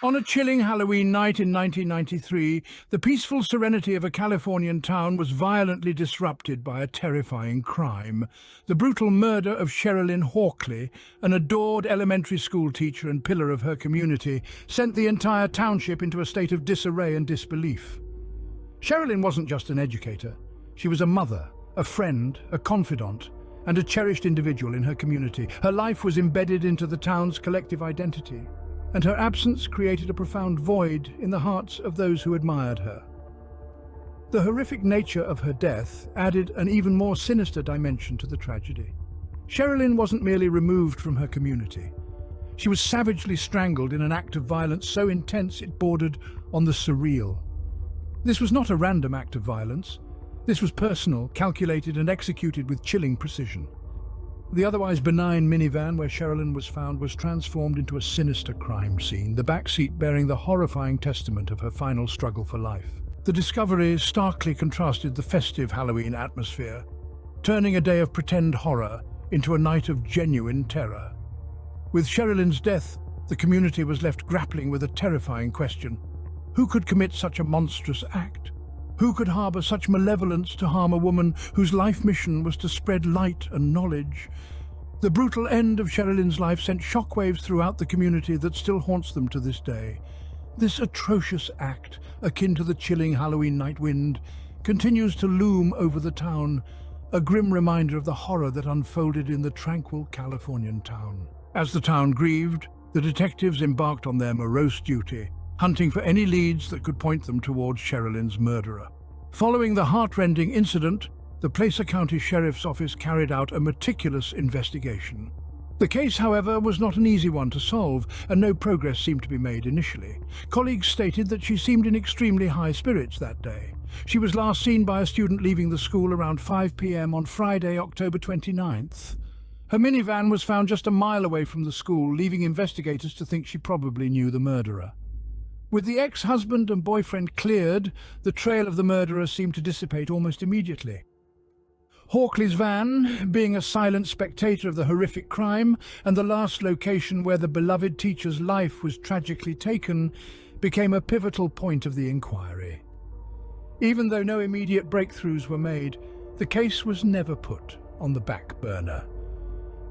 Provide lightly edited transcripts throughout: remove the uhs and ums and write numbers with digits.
On a chilling Halloween night in 1993, the peaceful serenity of a Californian town was violently disrupted by a terrifying crime. The brutal murder of Cherilyn Hawkley, an adored elementary school teacher and pillar of her community, sent the entire township into a state of disarray and disbelief. Cherilyn wasn't just an educator. She was a mother, a friend, a confidant, and a cherished individual in her community. Her life was embedded into the town's collective identity, and her absence created a profound void in the hearts of those who admired her. The horrific nature of her death added an even more sinister dimension to the tragedy. Cherilyn wasn't merely removed from her community. She was savagely strangled in an act of violence so intense it bordered on the surreal. This was not a random act of violence. This was personal, calculated, and executed with chilling precision. The otherwise benign minivan where Cherilyn was found was transformed into a sinister crime scene, the backseat bearing the horrifying testament of her final struggle for life. The discovery starkly contrasted the festive Halloween atmosphere, turning a day of pretend horror into a night of genuine terror. With Cherilyn's death, the community was left grappling with a terrifying question. Who could commit such a monstrous act? Who could harbour such malevolence to harm a woman whose life mission was to spread light and knowledge? The brutal end of Cherilyn's life sent shockwaves throughout the community that still haunts them to this day. This atrocious act, akin to the chilling Halloween night wind, continues to loom over the town, a grim reminder of the horror that unfolded in the tranquil Californian town. As the town grieved, the detectives embarked on their morose duty, hunting for any leads that could point them towards Cherilyn's murderer. Following the heart-rending incident, the Placer County Sheriff's Office carried out a meticulous investigation. The case, however, was not an easy one to solve, and no progress seemed to be made initially. Colleagues stated that she seemed in extremely high spirits that day. She was last seen by a student leaving the school around 5 p.m. on Friday, October 29th. Her minivan was found just a mile away from the school, leaving investigators to think she probably knew the murderer. With the ex-husband and boyfriend cleared, the trail of the murderer seemed to dissipate almost immediately. Hawkley's van, being a silent spectator of the horrific crime and the last location where the beloved teacher's life was tragically taken, became a pivotal point of the inquiry. Even though no immediate breakthroughs were made, the case was never put on the back burner.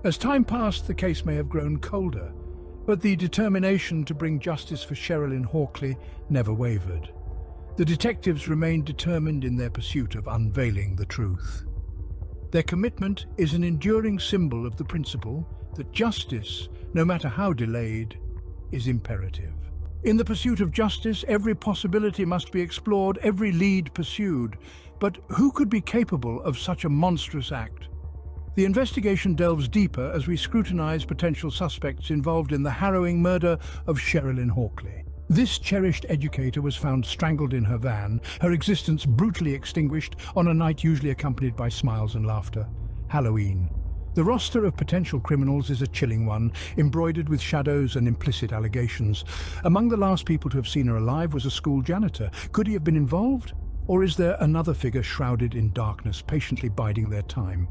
As time passed, the case may have grown colder, but the determination to bring justice for Cherilyn Hawkley never wavered. The detectives remained determined in their pursuit of unveiling the truth. Their commitment is an enduring symbol of the principle that justice, no matter how delayed, is imperative. In the pursuit of justice, every possibility must be explored, every lead pursued. But who could be capable of such a monstrous act? The investigation delves deeper as we scrutinize potential suspects involved in the harrowing murder of Cherilyn Hawkley. This cherished educator was found strangled in her van, her existence brutally extinguished on a night usually accompanied by smiles and laughter. Halloween. The roster of potential criminals is a chilling one, embroidered with shadows and implicit allegations. Among the last people to have seen her alive was a school janitor. Could he have been involved? Or is there another figure shrouded in darkness, patiently biding their time?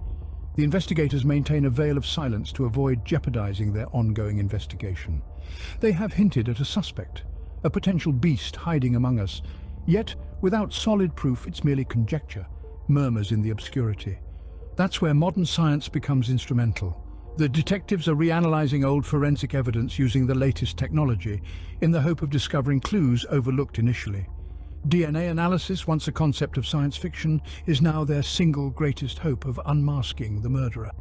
The investigators maintain a veil of silence to avoid jeopardizing their ongoing investigation. They have hinted at a suspect, a potential beast hiding among us. Yet, without solid proof, it's merely conjecture, murmurs in the obscurity. That's where modern science becomes instrumental. The detectives are reanalyzing old forensic evidence using the latest technology, in the hope of discovering clues overlooked initially. DNA analysis, once a concept of science fiction, is now their single greatest hope of unmasking the murderer.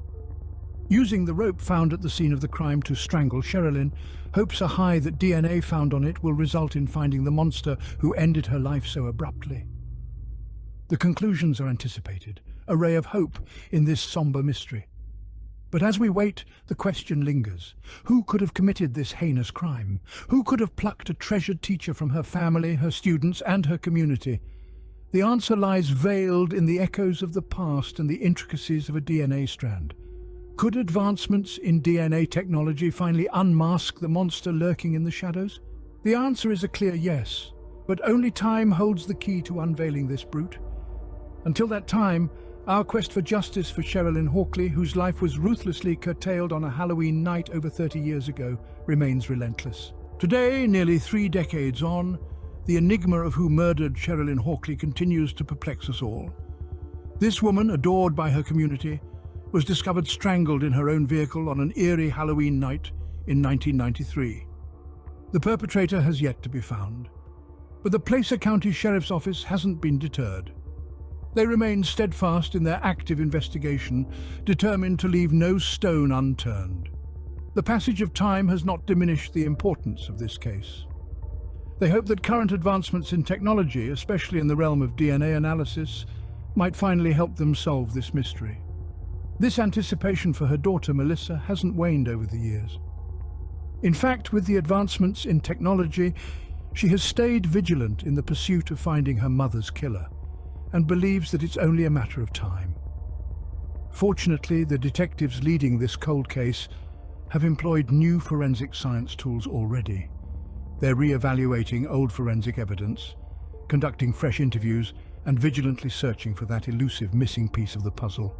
Using the rope found at the scene of the crime to strangle Cherilyn, hopes are high that DNA found on it will result in finding the monster who ended her life so abruptly. The conclusions are anticipated, a ray of hope in this somber mystery. But as we wait, the question lingers. Who could have committed this heinous crime? Who could have plucked a treasured teacher from her family, her students, and her community? The answer lies veiled in the echoes of the past and the intricacies of a DNA strand. Could advancements in DNA technology finally unmask the monster lurking in the shadows? The answer is a clear yes, but only time holds the key to unveiling this brute. Until that time, our quest for justice for Cherilyn Hawkley, whose life was ruthlessly curtailed on a Halloween night over 30 years ago, remains relentless. Today, nearly 3 decades on, the enigma of who murdered Cherilyn Hawkley continues to perplex us all. This woman, adored by her community, was discovered strangled in her own vehicle on an eerie Halloween night in 1993. The perpetrator has yet to be found, but the Placer County Sheriff's Office hasn't been deterred. They remain steadfast in their active investigation, determined to leave no stone unturned. The passage of time has not diminished the importance of this case. They hope that current advancements in technology, especially in the realm of DNA analysis, might finally help them solve this mystery. This anticipation for her daughter Melissa hasn't waned over the years. In fact, with the advancements in technology, she has stayed vigilant in the pursuit of finding her mother's killer, and believes that it's only a matter of time. Fortunately, the detectives leading this cold case have employed new forensic science tools already. They're re-evaluating old forensic evidence, conducting fresh interviews, and vigilantly searching for that elusive missing piece of the puzzle.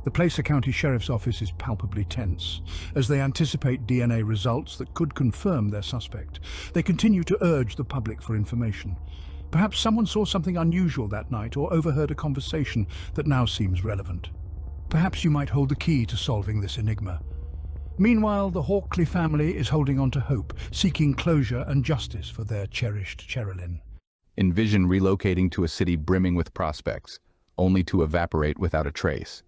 The Placer County Sheriff's Office is palpably tense as they anticipate DNA results that could confirm their suspect. They continue to urge the public for information. Perhaps someone saw something unusual that night or overheard a conversation that now seems relevant. Perhaps you might hold the key to solving this enigma. Meanwhile, the Hawkley family is holding on to hope, seeking closure and justice for their cherished Cherilyn. Envision relocating to a city brimming with prospects, only to evaporate without a trace.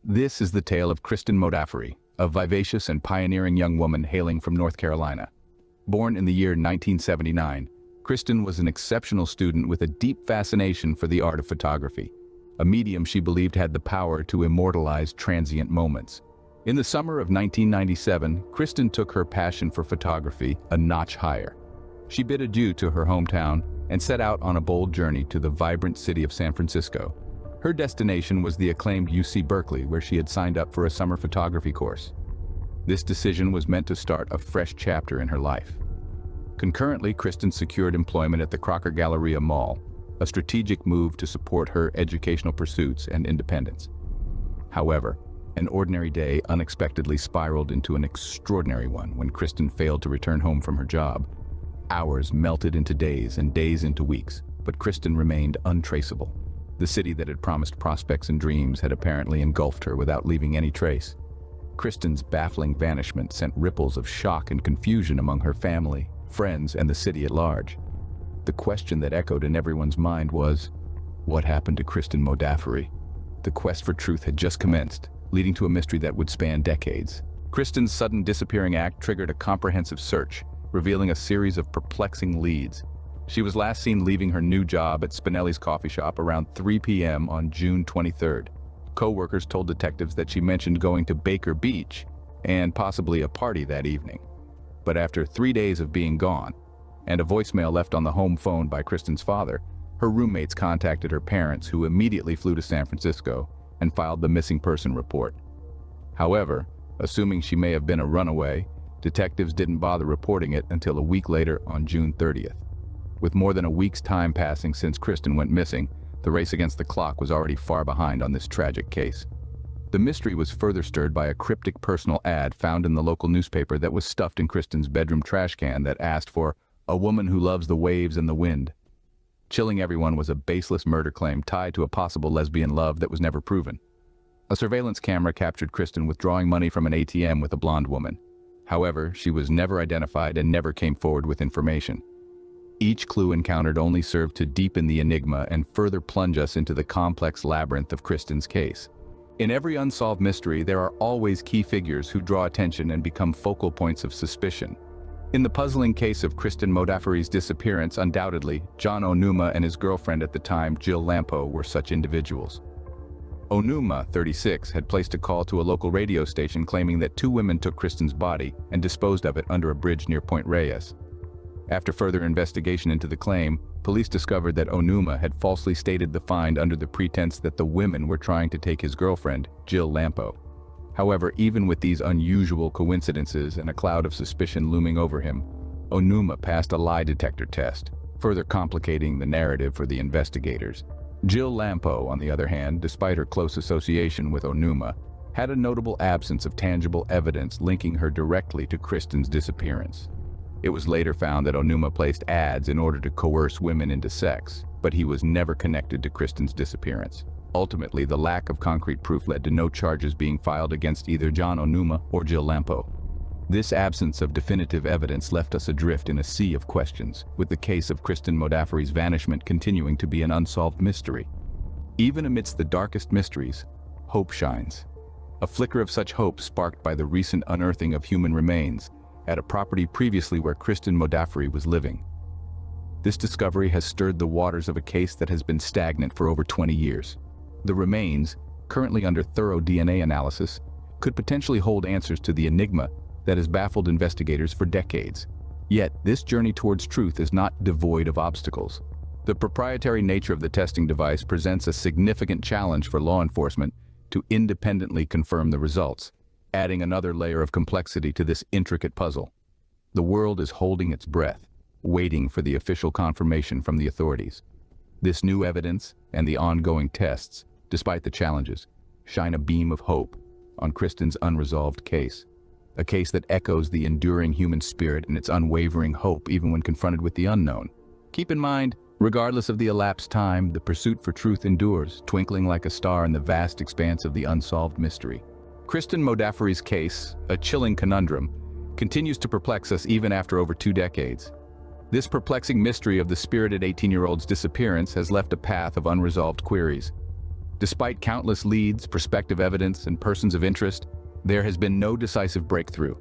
This is the tale of Kristen Modafferi, a vivacious and pioneering young woman hailing from North Carolina. Born in the year 1979, Kristen was an exceptional student with a deep fascination for the art of photography, a medium she believed had the power to immortalize transient moments. In the summer of 1997, Kristen took her passion for photography a notch higher. She bid adieu to her hometown and set out on a bold journey to the vibrant city of San Francisco. Her destination was the acclaimed UC Berkeley, where she had signed up for a summer photography course. This decision was meant to start a fresh chapter in her life. Concurrently, Kristen secured employment at the Crocker Galleria Mall, a strategic move to support her educational pursuits and independence. However, an ordinary day unexpectedly spiraled into an extraordinary one when Kristen failed to return home from her job. Hours melted into days and days into weeks, but Kristen remained untraceable. The city that had promised prospects and dreams had apparently engulfed her without leaving any trace. Kristen's baffling vanishment sent ripples of shock and confusion among her family, friends, and the city at large. The question that echoed in everyone's mind was, what happened to Kristen Modafferi? The quest for truth had just commenced, leading to a mystery that would span decades. Kristen's sudden disappearing act triggered a comprehensive search, revealing a series of perplexing leads. She was last seen leaving her new job at Spinelli's coffee shop around 3 p.m. on June 23rd. Co-workers told detectives that she mentioned going to Baker Beach and possibly a party that evening. But after 3 days of being gone, and a voicemail left on the home phone by Kristen's father, her roommates contacted her parents, who immediately flew to San Francisco and filed the missing person report. However, assuming she may have been a runaway, detectives didn't bother reporting it until a week later on June 30th. With more than a week's time passing since Kristen went missing, the race against the clock was already far behind on this tragic case. The mystery was further stirred by a cryptic personal ad found in the local newspaper that was stuffed in Kristen's bedroom trash can that asked for a woman who loves the waves and the wind. Chilling everyone was a baseless murder claim tied to a possible lesbian love that was never proven. A surveillance camera captured Kristen withdrawing money from an ATM with a blonde woman. However, she was never identified and never came forward with information. Each clue encountered only served to deepen the enigma and further plunge us into the complex labyrinth of Kristen's case. In every unsolved mystery, there are always key figures who draw attention and become focal points of suspicion. In the puzzling case of Kristen Modafferi's disappearance, undoubtedly, John Onuma and his girlfriend at the time, Jill Lampo, were such individuals. Onuma, 36, had placed a call to a local radio station claiming that 2 women took Kristen's body and disposed of it under a bridge near Point Reyes. After further investigation into the claim, police discovered that Onuma had falsely stated the find under the pretense that the women were trying to take his girlfriend, Jill Lampo. However, even with these unusual coincidences and a cloud of suspicion looming over him, Onuma passed a lie detector test, further complicating the narrative for the investigators. Jill Lampo, on the other hand, despite her close association with Onuma, had a notable absence of tangible evidence linking her directly to Kristen's disappearance. It was later found that Onuma placed ads in order to coerce women into sex, but he was never connected to Kristen's disappearance. Ultimately, the lack of concrete proof led to no charges being filed against either John Onuma or Jill Lampo. This absence of definitive evidence left us adrift in a sea of questions, with the case of Kristen Modafferi's vanishment continuing to be an unsolved mystery. Even amidst the darkest mysteries, hope shines. A flicker of such hope sparked by the recent unearthing of human remains at a property previously where Kristen Modafferi was living. This discovery has stirred the waters of a case that has been stagnant for over 20 years. The remains, currently under thorough DNA analysis, could potentially hold answers to the enigma that has baffled investigators for decades. Yet, this journey towards truth is not devoid of obstacles. The proprietary nature of the testing device presents a significant challenge for law enforcement to independently confirm the results, adding another layer of complexity to this intricate puzzle. The world is holding its breath, waiting for the official confirmation from the authorities. This new evidence and the ongoing tests, despite the challenges, shine a beam of hope on Kristen's unresolved case. A case that echoes the enduring human spirit and its unwavering hope even when confronted with the unknown. Keep in mind, regardless of the elapsed time, the pursuit for truth endures, twinkling like a star in the vast expanse of the unsolved mystery. Kristen Modafferi's case, a chilling conundrum, continues to perplex us even after over 2 decades. This perplexing mystery of the spirited 18-year-old's disappearance has left a path of unresolved queries. Despite countless leads, prospective evidence, and persons of interest, there has been no decisive breakthrough.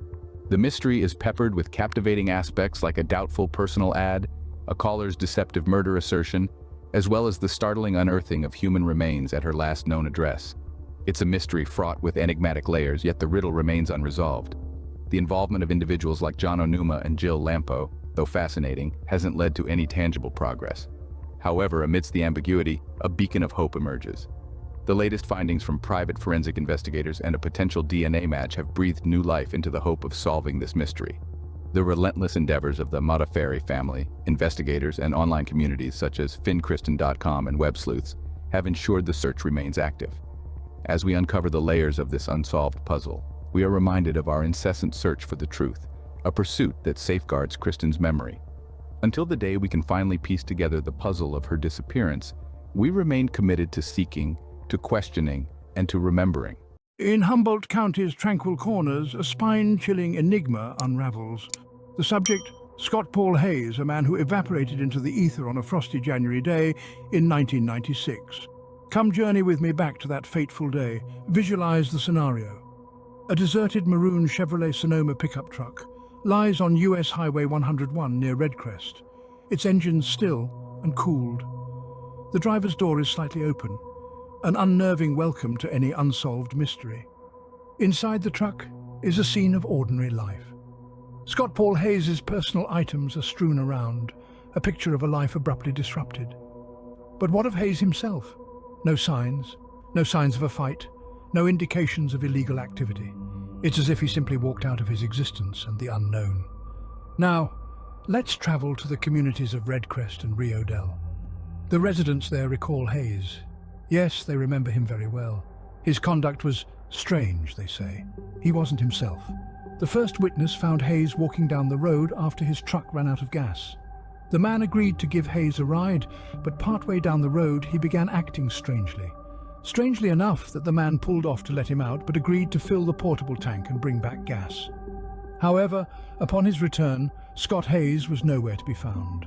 The mystery is peppered with captivating aspects like a doubtful personal ad, a caller's deceptive murder assertion, as well as the startling unearthing of human remains at her last known address. It's a mystery fraught with enigmatic layers, yet the riddle remains unresolved. The involvement of individuals like John Onuma and Jill Lampo, though fascinating, hasn't led to any tangible progress. However, amidst the ambiguity, a beacon of hope emerges. The latest findings from private forensic investigators and a potential DNA match have breathed new life into the hope of solving this mystery. The relentless endeavors of the Modafferi family, investigators, and online communities such as finkristen.com and web sleuths have ensured the search remains active. As we uncover the layers of this unsolved puzzle, we are reminded of our incessant search for the truth, a pursuit that safeguards Kristen's memory. Until the day we can finally piece together the puzzle of her disappearance, we remain committed to seeking, to questioning, and to remembering. In Humboldt County's tranquil corners, a spine-chilling enigma unravels. The subject, Scott Paul Hayes, a man who evaporated into the ether on a frosty January day in 1996. Come journey with me back to that fateful day. Visualize the scenario. A deserted maroon Chevrolet Sonoma pickup truck lies on US Highway 101 near Redcrest, its engines still and cooled. The driver's door is slightly open, an unnerving welcome to any unsolved mystery. Inside the truck is a scene of ordinary life. Scott Paul Hayes' personal items are strewn around, a picture of a life abruptly disrupted. But what of Hayes himself? No signs of a fight, no indications of illegal activity. It's as if he simply walked out of his existence and the unknown. Now, let's travel to the communities of Redcrest and Rio Dell. The residents there recall Hayes. Yes, they remember him very well. His conduct was strange, they say. He wasn't himself. The first witness found Hayes walking down the road after his truck ran out of gas. The man agreed to give Hayes a ride, but partway down the road he began acting strangely. Strangely enough that the man pulled off to let him out, but agreed to fill the portable tank and bring back gas. However, upon his return, Scott Hayes was nowhere to be found.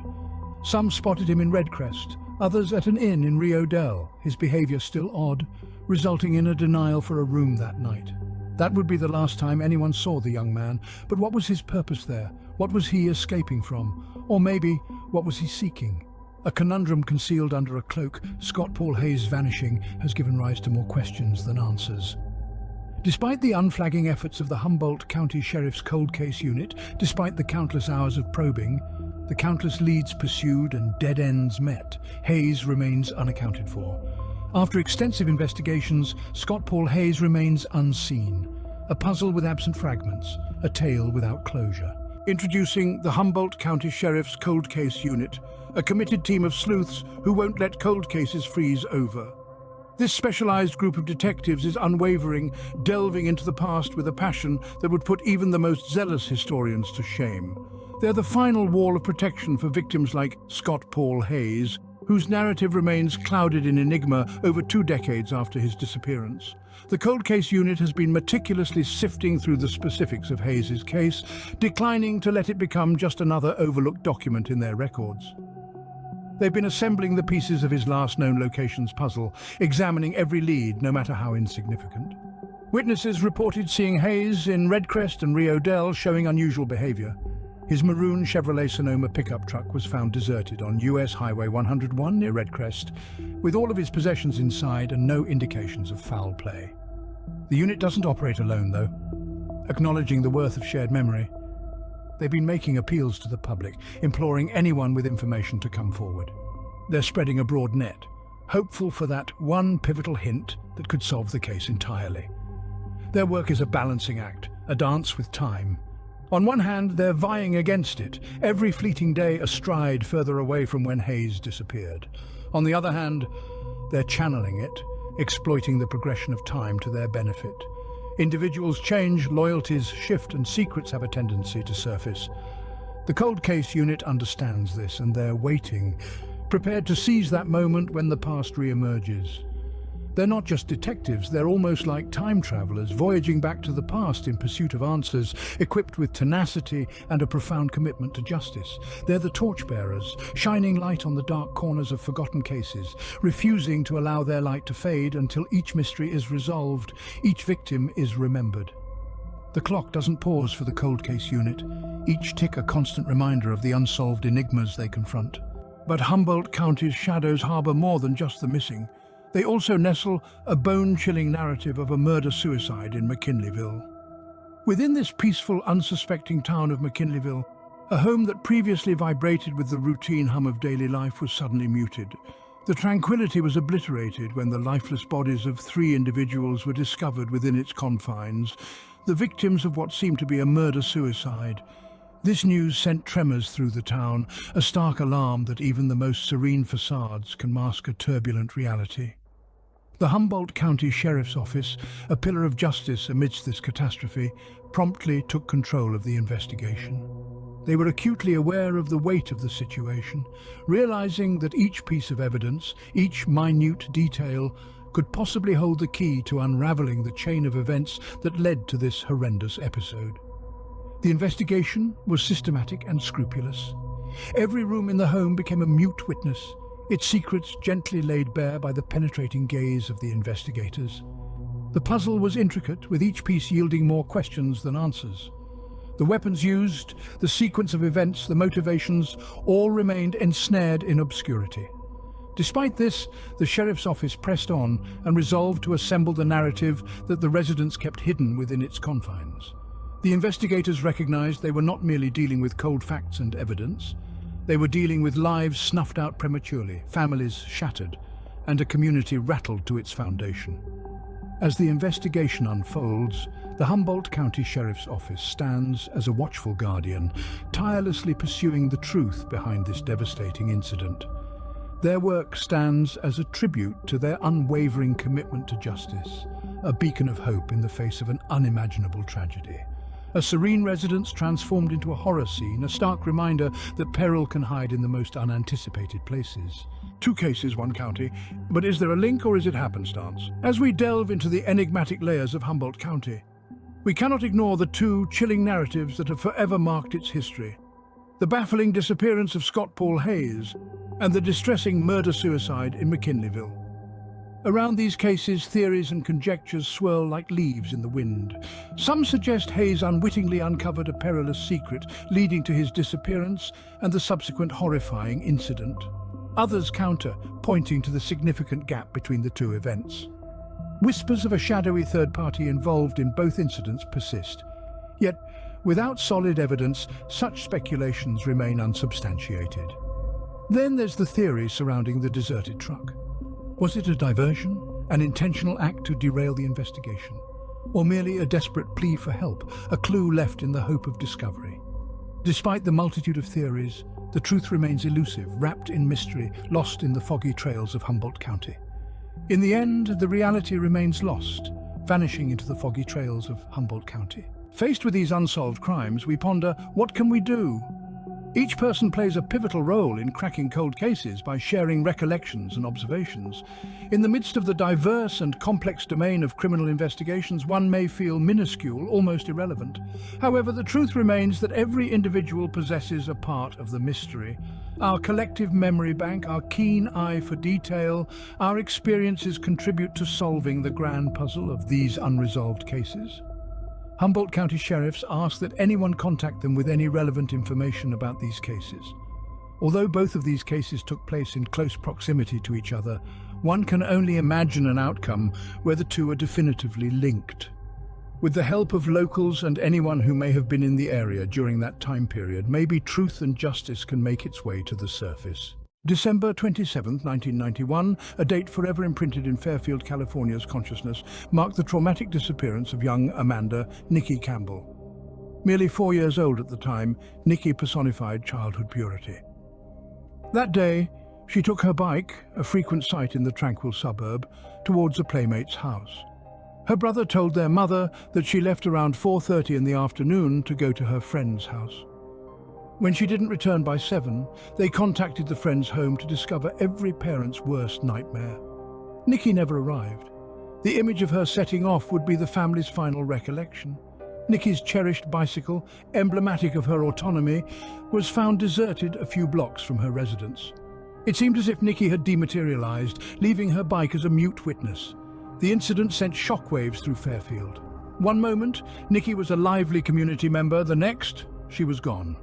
Some spotted him in Redcrest, others at an inn in Rio Dell, his behavior still odd, resulting in a denial for a room that night. That would be the last time anyone saw the young man, but what was his purpose there? What was he escaping from? Or maybe, what was he seeking? A conundrum concealed under a cloak, Scott Paul Hayes' vanishing has given rise to more questions than answers. Despite the unflagging efforts of the Humboldt County Sheriff's Cold Case Unit, despite the countless hours of probing, the countless leads pursued and dead ends met, Hayes remains unaccounted for. After extensive investigations, Scott Paul Hayes remains unseen. A puzzle with absent fragments, a tale without closure. Introducing the Humboldt County Sheriff's Cold Case Unit, a committed team of sleuths who won't let cold cases freeze over. This specialized group of detectives is unwavering, delving into the past with a passion that would put even the most zealous historians to shame. They're the final wall of protection for victims like Scott Paul Hayes, whose narrative remains clouded in enigma over 2 decades after his disappearance. The Cold Case Unit has been meticulously sifting through the specifics of Hayes' case, declining to let it become just another overlooked document in their records. They've been assembling the pieces of his last known locations puzzle, examining every lead, no matter how insignificant. Witnesses reported seeing Hayes in Redcrest and Rio Dell showing unusual behavior. His maroon Chevrolet Sonoma pickup truck was found deserted on US Highway 101 near Redcrest, with all of his possessions inside and no indications of foul play. The unit doesn't operate alone, though. Acknowledging the worth of shared memory, they've been making appeals to the public, imploring anyone with information to come forward. They're spreading a broad net, hopeful for that one pivotal hint that could solve the case entirely. Their work is a balancing act, a dance with time. On one hand, they're vying against it, every fleeting day a stride further away from when Hayes disappeared. On the other hand, they're channeling it, exploiting the progression of time to their benefit. Individuals change, loyalties shift, and secrets have a tendency to surface. The Cold Case Unit understands this, and they're waiting, prepared to seize that moment when the past re-emerges. They're not just detectives, they're almost like time travelers, voyaging back to the past in pursuit of answers, equipped with tenacity and a profound commitment to justice. They're the torchbearers, shining light on the dark corners of forgotten cases, refusing to allow their light to fade until each mystery is resolved, each victim is remembered. The clock doesn't pause for the Cold Case Unit, each tick a constant reminder of the unsolved enigmas they confront. But Humboldt County's shadows harbor more than just the missing. They also nestle a bone-chilling narrative of a murder-suicide in McKinleyville. Within this peaceful, unsuspecting town of McKinleyville, a home that previously vibrated with the routine hum of daily life was suddenly muted. The tranquility was obliterated when the lifeless bodies of 3 individuals were discovered within its confines, the victims of what seemed to be a murder-suicide. This news sent tremors through the town, a stark alarm that even the most serene facades can mask a turbulent reality. The Humboldt County Sheriff's Office, a pillar of justice amidst this catastrophe, promptly took control of the investigation. They were acutely aware of the weight of the situation, realizing that each piece of evidence, each minute detail, could possibly hold the key to unraveling the chain of events that led to this horrendous episode. The investigation was systematic and scrupulous. Every room in the home became a mute witness, its secrets gently laid bare by the penetrating gaze of the investigators. The puzzle was intricate, with each piece yielding more questions than answers. The weapons used, the sequence of events, the motivations, all remained ensnared in obscurity. Despite this, the sheriff's office pressed on and resolved to assemble the narrative that the residents kept hidden within its confines. The investigators recognized they were not merely dealing with cold facts and evidence. They were dealing with lives snuffed out prematurely, families shattered, and a community rattled to its foundation. As the investigation unfolds, the Humboldt County Sheriff's Office stands as a watchful guardian, tirelessly pursuing the truth behind this devastating incident. Their work stands as a tribute to their unwavering commitment to justice, a beacon of hope in the face of an unimaginable tragedy. A serene residence transformed into a horror scene, a stark reminder that peril can hide in the most unanticipated places. 2 cases, 1 county, but is there a link or is it happenstance? As we delve into the enigmatic layers of Humboldt County, we cannot ignore the 2 chilling narratives that have forever marked its history. The baffling disappearance of Scott Paul Hayes and the distressing murder-suicide in McKinleyville. Around these cases, theories and conjectures swirl like leaves in the wind. Some suggest Hayes unwittingly uncovered a perilous secret, leading to his disappearance and the subsequent horrifying incident. Others counter, pointing to the significant gap between the 2 events. Whispers of a shadowy third party involved in both incidents persist. Yet, without solid evidence, such speculations remain unsubstantiated. Then there's the theory surrounding the deserted truck. Was it a diversion, an intentional act to derail the investigation, or merely a desperate plea for help, a clue left in the hope of discovery? Despite the multitude of theories, the truth remains elusive, wrapped in mystery, lost in the foggy trails of Humboldt County. In the end, the reality remains lost, vanishing into the foggy trails of Humboldt County. Faced with these unsolved crimes, we ponder, what can we do? Each person plays a pivotal role in cracking cold cases by sharing recollections and observations. In the midst of the diverse and complex domain of criminal investigations, one may feel minuscule, almost irrelevant. However, the truth remains that every individual possesses a part of the mystery. Our collective memory bank, our keen eye for detail, our experiences contribute to solving the grand puzzle of these unresolved cases. Humboldt County sheriffs ask that anyone contact them with any relevant information about these cases. Although both of these cases took place in close proximity to each other, one can only imagine an outcome where the two are definitively linked. With the help of locals and anyone who may have been in the area during that time period, maybe truth and justice can make its way to the surface. December 27, 1991, a date forever imprinted in Fairfield, California's consciousness, marked the traumatic disappearance of young Amanda Nikki Campbell. Merely 4 years old at the time, Nikki personified childhood purity. That day, she took her bike, a frequent sight in the tranquil suburb, towards a playmate's house. Her brother told their mother that she left around 4:30 in the afternoon to go to her friend's house. When she didn't return by 7, they contacted the friend's home to discover every parent's worst nightmare. Nikki never arrived. The image of her setting off would be the family's final recollection. Nikki's cherished bicycle, emblematic of her autonomy, was found deserted a few blocks from her residence. It seemed as if Nikki had dematerialized, leaving her bike as a mute witness. The incident sent shockwaves through Fairfield. One moment, Nikki was a lively community member. The next, she was gone.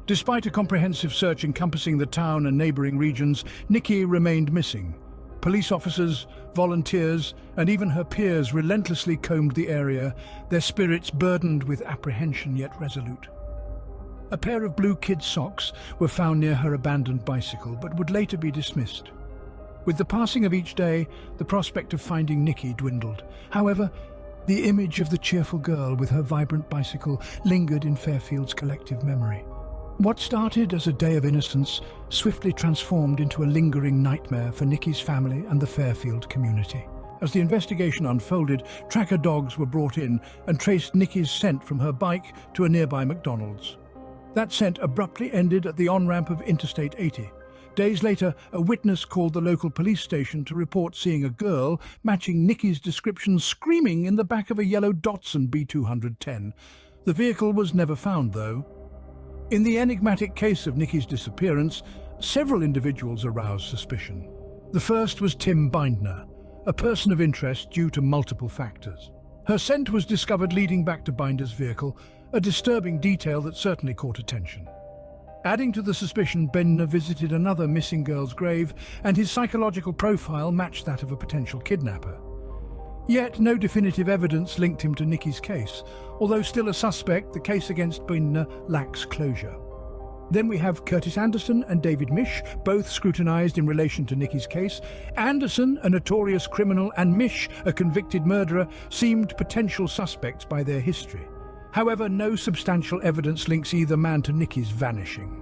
Despite a comprehensive search encompassing the town and neighboring regions, Nikki remained missing. Police officers, volunteers, and even her peers relentlessly combed the area, their spirits burdened with apprehension yet resolute. A pair of blue kid socks were found near her abandoned bicycle, but would later be dismissed. With the passing of each day, the prospect of finding Nikki dwindled. However, the image of the cheerful girl with her vibrant bicycle lingered in Fairfield's collective memory. What started as a day of innocence swiftly transformed into a lingering nightmare for Nikki's family and the Fairfield community. As the investigation unfolded, tracker dogs were brought in and traced Nikki's scent from her bike to a nearby McDonald's. That scent abruptly ended at the on-ramp of Interstate 80. Days later, a witness called the local police station to report seeing a girl matching Nikki's description screaming in the back of a yellow Datsun B210. The vehicle was never found, though. In the enigmatic case of Nikki's disappearance, several individuals aroused suspicion. The first was Tim Bindner, a person of interest due to multiple factors. Her scent was discovered leading back to Binder's vehicle, a disturbing detail that certainly caught attention. Adding to the suspicion, Bindner visited another missing girl's grave, and his psychological profile matched that of a potential kidnapper. Yet no definitive evidence linked him to Nikki's case. Although still a suspect, the case against Bindner lacks closure. Then we have Curtis Anderson and David Mish, both scrutinized in relation to Nikki's case. Anderson, a notorious criminal, and Mish, a convicted murderer, seemed potential suspects by their history. However, no substantial evidence links either man to Nikki's vanishing.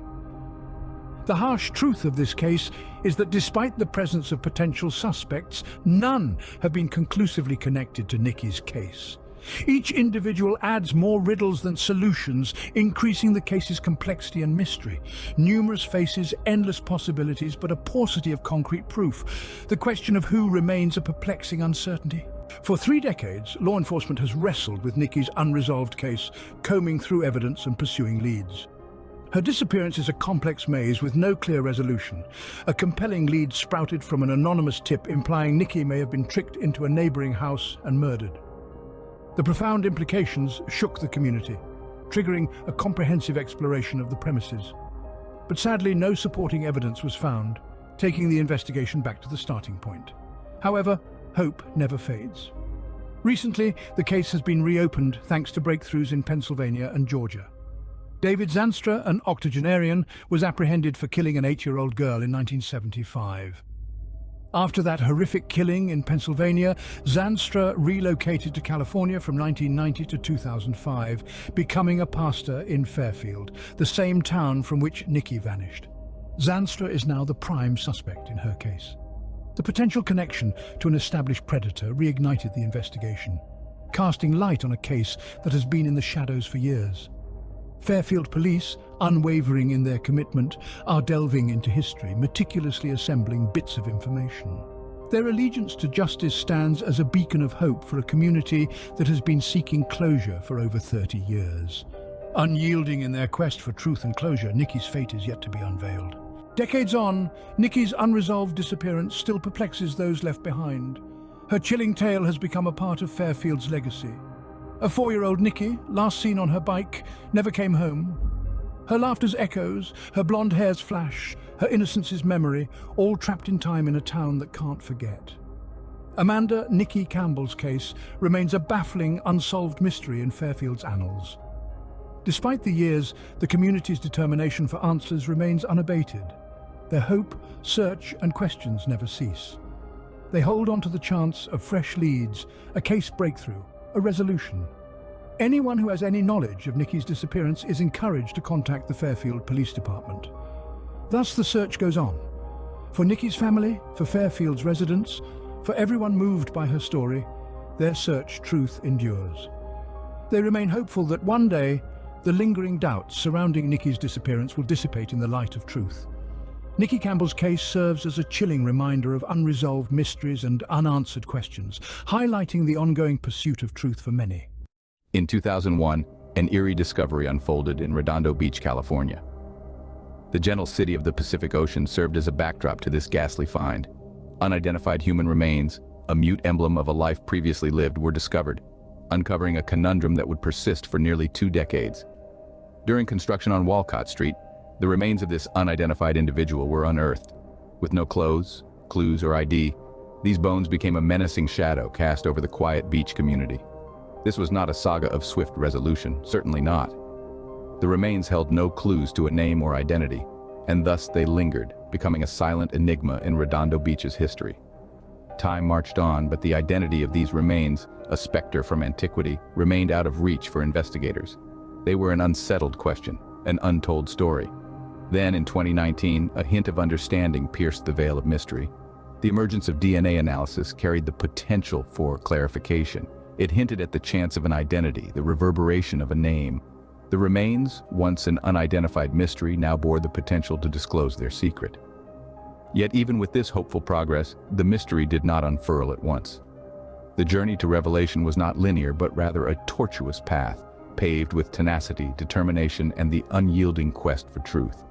The harsh truth of this case is that despite the presence of potential suspects, none have been conclusively connected to Nikki's case. Each individual adds more riddles than solutions, increasing the case's complexity and mystery. Numerous faces, endless possibilities, but a paucity of concrete proof. The question of who remains a perplexing uncertainty. For 3 decades, law enforcement has wrestled with Nikki's unresolved case, combing through evidence and pursuing leads. Her disappearance is a complex maze with no clear resolution. A compelling lead sprouted from an anonymous tip implying Nikki may have been tricked into a neighboring house and murdered. The profound implications shook the community, triggering a comprehensive exploration of the premises. But sadly, no supporting evidence was found, taking the investigation back to the starting point. However, hope never fades. Recently, the case has been reopened thanks to breakthroughs in Pennsylvania and Georgia. David Zanstra, an octogenarian, was apprehended for killing an 8-year-old girl in 1975. After that horrific killing in Pennsylvania, Zanstra relocated to California from 1990 to 2005, becoming a pastor in Fairfield, the same town from which Nikki vanished. Zanstra is now the prime suspect in her case. The potential connection to an established predator reignited the investigation, casting light on a case that has been in the shadows for years. Fairfield police, unwavering in their commitment, are delving into history, meticulously assembling bits of information. Their allegiance to justice stands as a beacon of hope for a community that has been seeking closure for over 30 years. Unyielding in their quest for truth and closure, Nikki's fate is yet to be unveiled. Decades on, Nikki's unresolved disappearance still perplexes those left behind. Her chilling tale has become a part of Fairfield's legacy. A 4-year-old Nikki, last seen on her bike, never came home. Her laughter's echoes, her blonde hair's flash, her innocence's memory, all trapped in time in a town that can't forget. Amanda Nikki Campbell's case remains a baffling, unsolved mystery in Fairfield's annals. Despite the years, the community's determination for answers remains unabated. Their hope, search, and questions never cease. They hold on to the chance of fresh leads, a case breakthrough, a resolution. Anyone who has any knowledge of Nikki's disappearance is encouraged to contact the Fairfield Police Department. Thus the search goes on. For Nikki's family, for Fairfield's residents, for everyone moved by her story, their search truth endures. They remain hopeful that one day, the lingering doubts surrounding Nikki's disappearance will dissipate in the light of truth. Nikki Campbell's case serves as a chilling reminder of unresolved mysteries and unanswered questions, highlighting the ongoing pursuit of truth for many. In 2001, an eerie discovery unfolded in Redondo Beach, California. The gentle city of the Pacific Ocean served as a backdrop to this ghastly find. Unidentified human remains, a mute emblem of a life previously lived, were discovered, uncovering a conundrum that would persist for nearly 2 decades. During construction on Walcott Street, the remains of this unidentified individual were unearthed. With no clothes, clues, or ID, these bones became a menacing shadow cast over the quiet beach community. This was not a saga of swift resolution, certainly not. The remains held no clues to a name or identity, and thus they lingered, becoming a silent enigma in Redondo Beach's history. Time marched on, but the identity of these remains, a specter from antiquity, remained out of reach for investigators. They were an unsettled question, an untold story. Then, in 2019, a hint of understanding pierced the veil of mystery. The emergence of DNA analysis carried the potential for clarification. It hinted at the chance of an identity, the reverberation of a name. The remains, once an unidentified mystery, now bore the potential to disclose their secret. Yet even with this hopeful progress, the mystery did not unfurl at once. The journey to revelation was not linear, but rather a tortuous path, paved with tenacity, determination, and the unyielding quest for truth.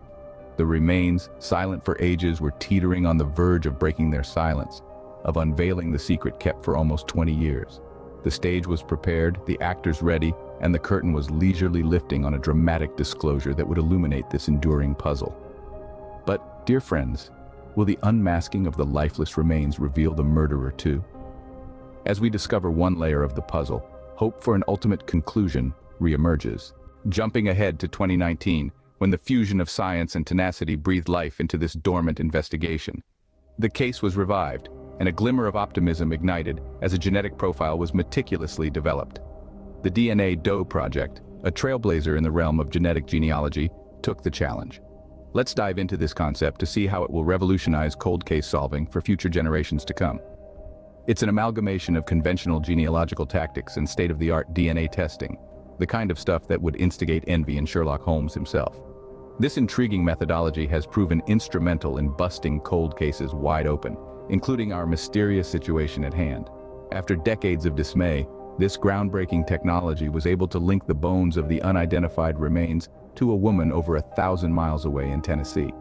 The remains, silent for ages, were teetering on the verge of breaking their silence, of unveiling the secret kept for almost 20 years. The stage was prepared, the actors ready, and the curtain was leisurely lifting on a dramatic disclosure that would illuminate this enduring puzzle. But, dear friends, will the unmasking of the lifeless remains reveal the murderer too? As we discover one layer of the puzzle, hope for an ultimate conclusion reemerges. Jumping ahead to 2019, when the fusion of science and tenacity breathed life into this dormant investigation. The case was revived, and a glimmer of optimism ignited as a genetic profile was meticulously developed. The DNA Doe project, a trailblazer in the realm of genetic genealogy, took the challenge. Let's dive into this concept to see how it will revolutionize cold case solving for future generations to come. It's an amalgamation of conventional genealogical tactics and state-of-the-art DNA testing, the kind of stuff that would instigate envy in Sherlock Holmes himself. This intriguing methodology has proven instrumental in busting cold cases wide open, including our mysterious situation at hand. After decades of dismay, this groundbreaking technology was able to link the bones of the unidentified remains to a woman over 1,000 miles away in Tennessee.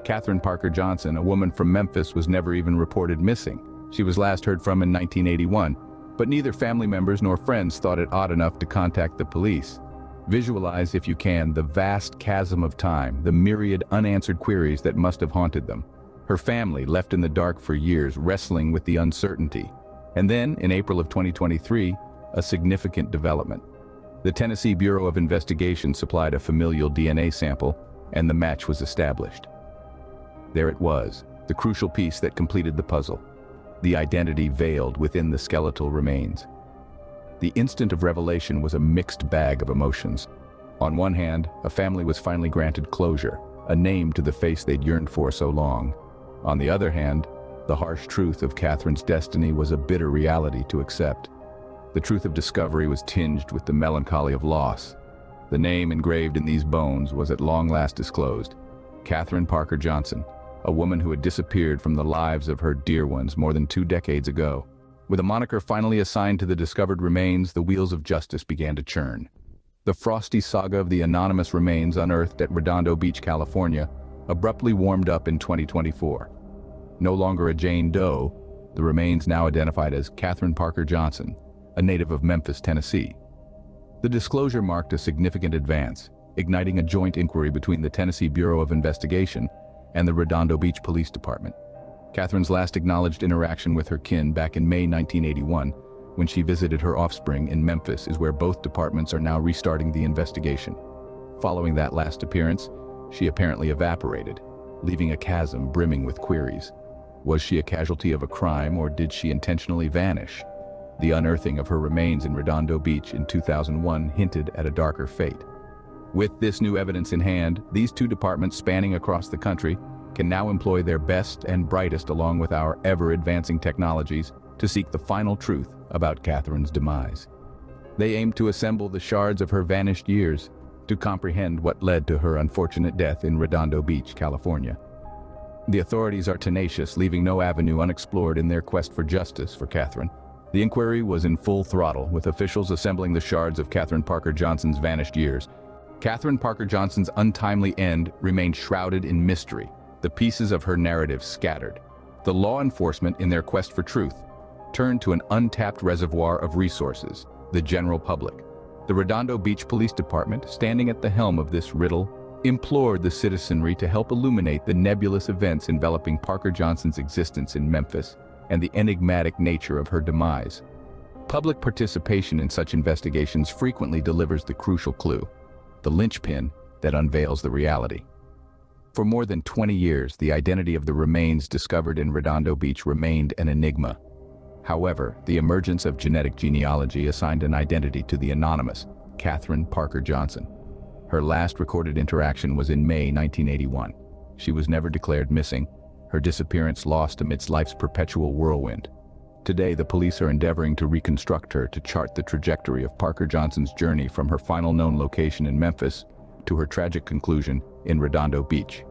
Catherine Parker Johnson, a woman from Memphis, was never even reported missing. She was last heard from in 1981, but neither family members nor friends thought it odd enough to contact the police. Visualize, if you can, the vast chasm of time, the myriad unanswered queries that must have haunted them. Her family, left in the dark for years, wrestling with the uncertainty. And then, in April of 2023, a significant development. The Tennessee Bureau of Investigation supplied a familial DNA sample, and the match was established. There it was, the crucial piece that completed the puzzle. The identity veiled within the skeletal remains. The instant of revelation was a mixed bag of emotions. On one hand, a family was finally granted closure, a name to the face they'd yearned for so long. On the other hand, the harsh truth of Catherine's destiny was a bitter reality to accept. The truth of discovery was tinged with the melancholy of loss. The name engraved in these bones was at long last disclosed: Catherine Parker Johnson, a woman who had disappeared from the lives of her dear ones more than 2 decades ago. With a moniker finally assigned to the discovered remains, the wheels of justice began to churn. The frosty saga of the anonymous remains unearthed at Redondo Beach, California, abruptly warmed up in 2024. No longer a Jane Doe, the remains now identified as Catherine Parker Johnson, a native of Memphis, Tennessee. The disclosure marked a significant advance, igniting a joint inquiry between the Tennessee Bureau of Investigation and the Redondo Beach Police Department. Catherine's last acknowledged interaction with her kin back in May 1981, when she visited her offspring in Memphis, is where both departments are now restarting the investigation. Following that last appearance, she apparently evaporated, leaving a chasm brimming with queries. Was she a casualty of a crime, or did she intentionally vanish? The unearthing of her remains in Redondo Beach in 2001 hinted at a darker fate. With this new evidence in hand, these 2 departments spanning across the country can now employ their best and brightest along with our ever-advancing technologies to seek the final truth about Catherine's demise. They aim to assemble the shards of her vanished years to comprehend what led to her unfortunate death in Redondo Beach, California. The authorities are tenacious, leaving no avenue unexplored in their quest for justice for Catherine. The inquiry was in full throttle, with officials assembling the shards of Catherine Parker Johnson's vanished years. Catherine Parker Johnson's untimely end remained shrouded in mystery, the pieces of her narrative scattered. The law enforcement, in their quest for truth, turned to an untapped reservoir of resources: the general public. The Redondo Beach Police Department, standing at the helm of this riddle, implored the citizenry to help illuminate the nebulous events enveloping Parker Johnson's existence in Memphis and the enigmatic nature of her demise. Public participation in such investigations frequently delivers the crucial clue, the linchpin that unveils the reality. For more than 20 years, the identity of the remains discovered in Redondo Beach remained an enigma. However, the emergence of genetic genealogy assigned an identity to the anonymous Catherine Parker Johnson. Her last recorded interaction was in May 1981. She was never declared missing, her disappearance lost amidst life's perpetual whirlwind. Today, the police are endeavoring to reconstruct her, to chart the trajectory of Parker Johnson's journey from her final known location in Memphis to her tragic conclusion in Redondo Beach.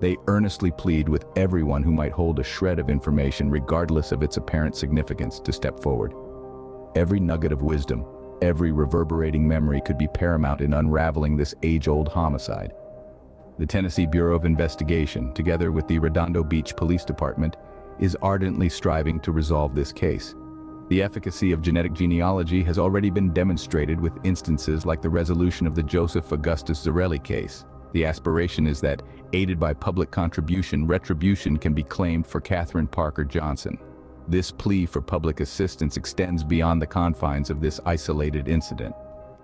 They earnestly plead with everyone who might hold a shred of information, regardless of its apparent significance, to step forward. Every nugget of wisdom, every reverberating memory could be paramount in unraveling this age-old homicide. The Tennessee Bureau of Investigation, together with the Redondo Beach Police Department, is ardently striving to resolve this case. The efficacy of genetic genealogy has already been demonstrated with instances like the resolution of the Joseph Augustus Zarelli case. The aspiration is that, aided by public contribution, retribution can be claimed for Catherine Parker Johnson. This plea for public assistance extends beyond the confines of this isolated incident.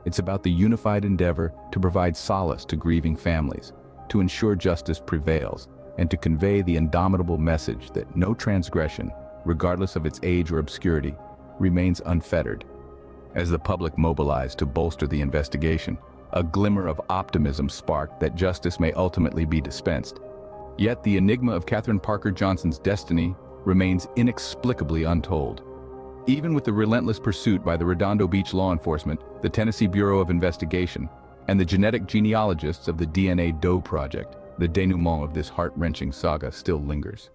It's about the unified endeavor to provide solace to grieving families, to ensure justice prevails, and to convey the indomitable message that no transgression, regardless of its age or obscurity, remains unfettered. As the public mobilized to bolster the investigation, a glimmer of optimism sparked that justice may ultimately be dispensed. Yet the enigma of Catherine Parker Johnson's destiny remains inexplicably untold. Even with the relentless pursuit by the Redondo Beach law enforcement, the Tennessee Bureau of Investigation, and the genetic genealogists of the DNA Doe Project, the denouement of this heart-wrenching saga still lingers.